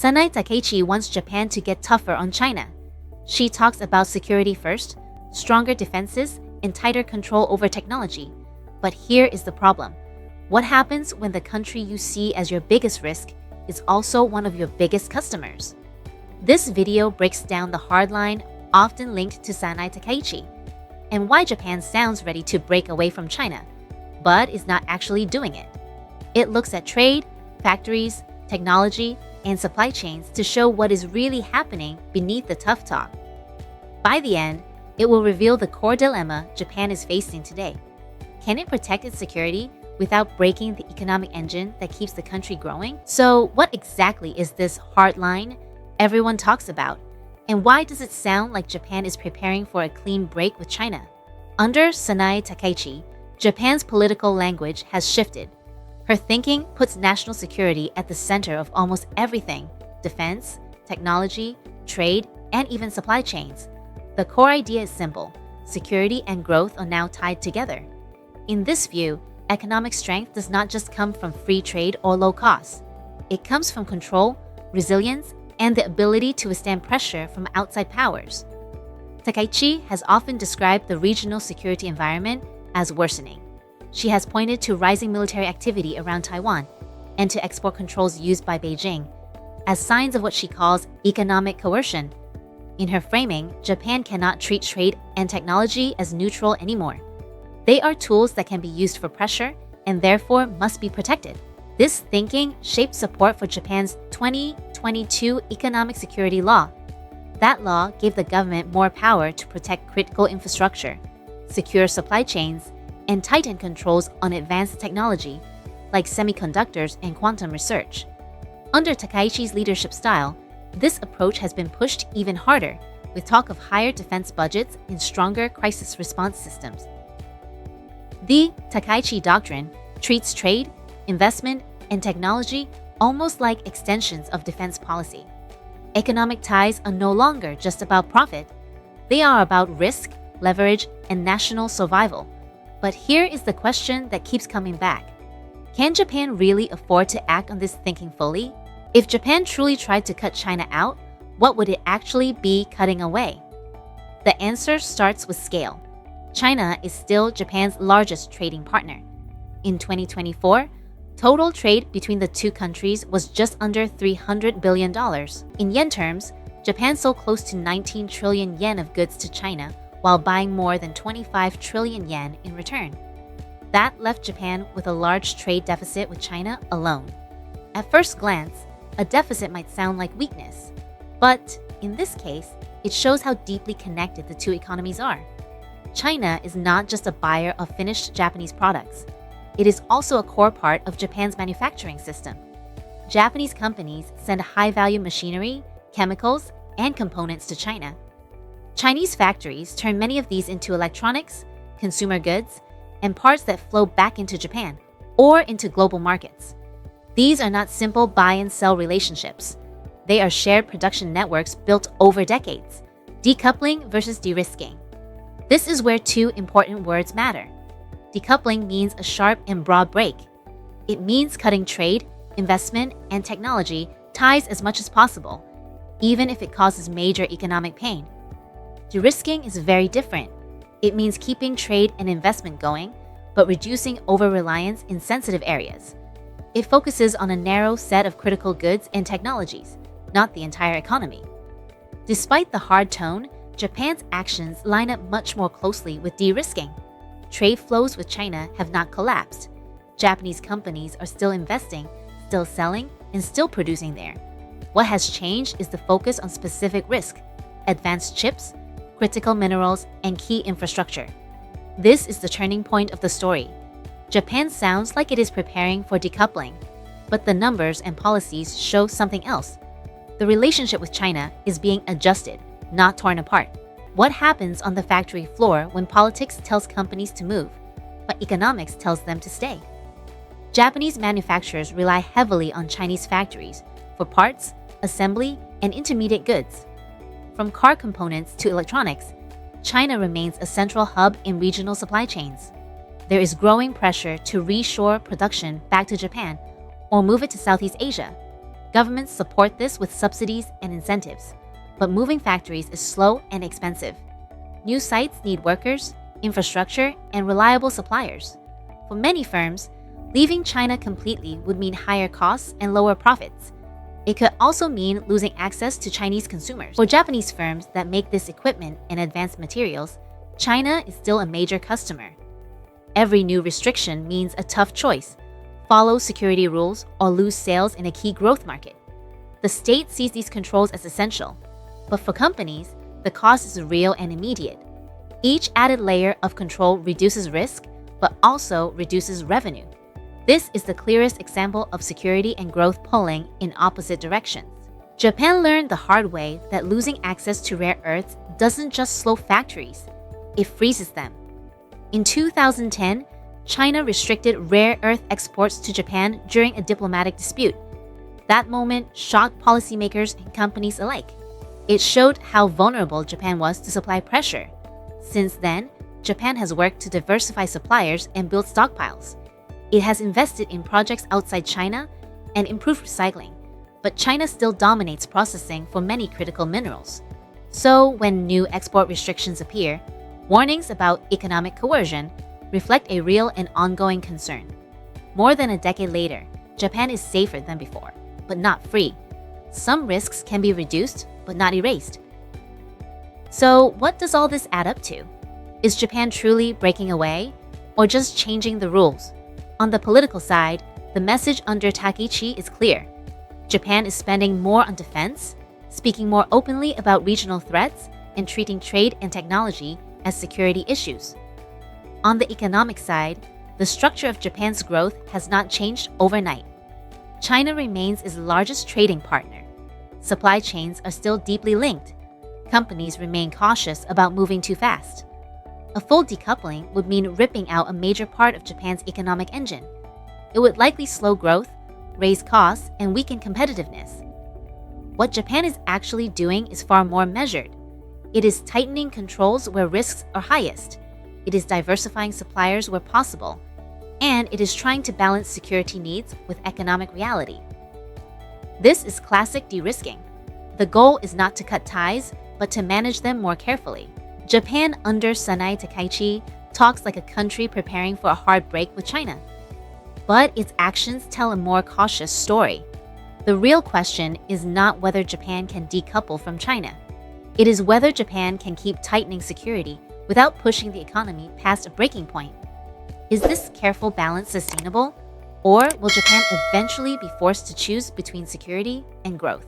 Sanae Takaichi wants Japan to get tougher on China. She talks about security first, stronger defenses, and tighter control over technology. But here is the problem. What happens when the country you see as your biggest risk is also one of your biggest customers? This video breaks down the hard line often linked to Sanae Takaichi, and why Japan sounds ready to break away from China, but is not actually doing it. It looks at trade, factories, technology, and supply chains to show what is really happening beneath the tough talk. By the end, it will reveal the core dilemma Japan is facing today. Can it protect its security without breaking the economic engine that keeps the country growing? So what exactly is this hard line everyone talks about? And why does it sound like Japan is preparing for a clean break with China? Under Sanae Takaichi, Japan's political language has shifted. Her thinking puts national security at the center of almost everything: defense, technology, trade, and even supply chains. The core idea is simple: security and growth are now tied together. In this view, economic strength does not just come from free trade or low costs. It comes from control, resilience, and the ability to withstand pressure from outside powers. Takaichi has often described the regional security environment as worsening. She has pointed to rising military activity around Taiwan and to export controls used by Beijing as signs of what she calls economic coercion. In her framing, Japan cannot treat trade and technology as neutral anymore. They are tools that can be used for pressure and therefore must be protected. This thinking shaped support for Japan's 2022 Economic Security Law. That law gave the government more power to protect critical infrastructure, secure supply chains, and tighten controls on advanced technology, like semiconductors and quantum research. Under Takaichi's leadership style, this approach has been pushed even harder, with talk of higher defense budgets and stronger crisis response systems. The Takaichi Doctrine treats trade, investment, and technology almost like extensions of defense policy. Economic ties are no longer just about profit. They are about risk, leverage, and national survival. But here is the question that keeps coming back. Can Japan really afford to act on this thinking fully? If Japan truly tried to cut China out, what would it actually be cutting away? The answer starts with scale. China is still Japan's largest trading partner. In 2024, total trade between the two countries was just under $300 billion. In yen terms, Japan sold close to 19 trillion yen of goods to China, while buying more than 25 trillion yen in return. That left Japan with a large trade deficit with China alone. At first glance, a deficit might sound like weakness, but in this case, it shows how deeply connected the two economies are. China is not just a buyer of finished Japanese products. It is also a core part of Japan's manufacturing system. Japanese companies send high-value machinery, chemicals, and components to China. Chinese factories turn many of these into electronics, consumer goods, and parts that flow back into Japan or into global markets. These are not simple buy and sell relationships. They are shared production networks built over decades. Decoupling versus de-risking. This is where two important words matter. Decoupling means a sharp and broad break. It means cutting trade, investment, and technology ties as much as possible, even if it causes major economic pain. De-risking is very different. It means keeping trade and investment going, but reducing over-reliance in sensitive areas. It focuses on a narrow set of critical goods and technologies, not the entire economy. Despite the hard tone, Japan's actions line up much more closely with de-risking. Trade flows with China have not collapsed. Japanese companies are still investing, still selling, and still producing there. What has changed is the focus on specific risk: advanced chips, critical minerals, and key infrastructure. This is the turning point of the story. Japan sounds like it is preparing for decoupling, but the numbers and policies show something else. The relationship with China is being adjusted, not torn apart. What happens on the factory floor when politics tells companies to move, but economics tells them to stay? Japanese manufacturers rely heavily on Chinese factories for parts, assembly, and intermediate goods. From car components to electronics, China remains a central hub in regional supply chains. There is growing pressure to reshore production back to Japan or move it to Southeast Asia. Governments support this with subsidies and incentives, but moving factories is slow and expensive. New sites need workers, infrastructure, and reliable suppliers. For many firms, leaving China completely would mean higher costs and lower profits. It could also mean losing access to Chinese consumers. For Japanese firms that make this equipment and advanced materials, China is still a major customer. Every new restriction means a tough choice: follow security rules or lose sales in a key growth market. The state sees these controls as essential, but for companies, the cost is real and immediate. Each added layer of control reduces risk, but also reduces revenue. This is the clearest example of security and growth pulling in opposite directions. Japan learned the hard way that losing access to rare earths doesn't just slow factories, it freezes them. In 2010, China restricted rare earth exports to Japan during a diplomatic dispute. That moment shocked policymakers and companies alike. It showed how vulnerable Japan was to supply pressure. Since then, Japan has worked to diversify suppliers and build stockpiles. It has invested in projects outside China and improved recycling, but China still dominates processing for many critical minerals. So when new export restrictions appear, warnings about economic coercion reflect a real and ongoing concern. More than a decade later, Japan is safer than before, but not free. Some risks can be reduced, but not erased. So what does all this add up to? Is Japan truly breaking away, or just changing the rules? On the political side, the message under Takaichi is clear. Japan is spending more on defense, speaking more openly about regional threats, and treating trade and technology as security issues. On the economic side, the structure of Japan's growth has not changed overnight. China remains its largest trading partner. Supply chains are still deeply linked. Companies remain cautious about moving too fast. A full decoupling would mean ripping out a major part of Japan's economic engine. It would likely slow growth, raise costs, and weaken competitiveness. What Japan is actually doing is far more measured. It is tightening controls where risks are highest. It is diversifying suppliers where possible. And it is trying to balance security needs with economic reality. This is classic de-risking. The goal is not to cut ties, but to manage them more carefully. Japan under Sanae Takaichi talks like a country preparing for a hard break with China. But its actions tell a more cautious story. The real question is not whether Japan can decouple from China. It is whether Japan can keep tightening security without pushing the economy past a breaking point. Is this careful balance sustainable? Or will Japan eventually be forced to choose between security and growth?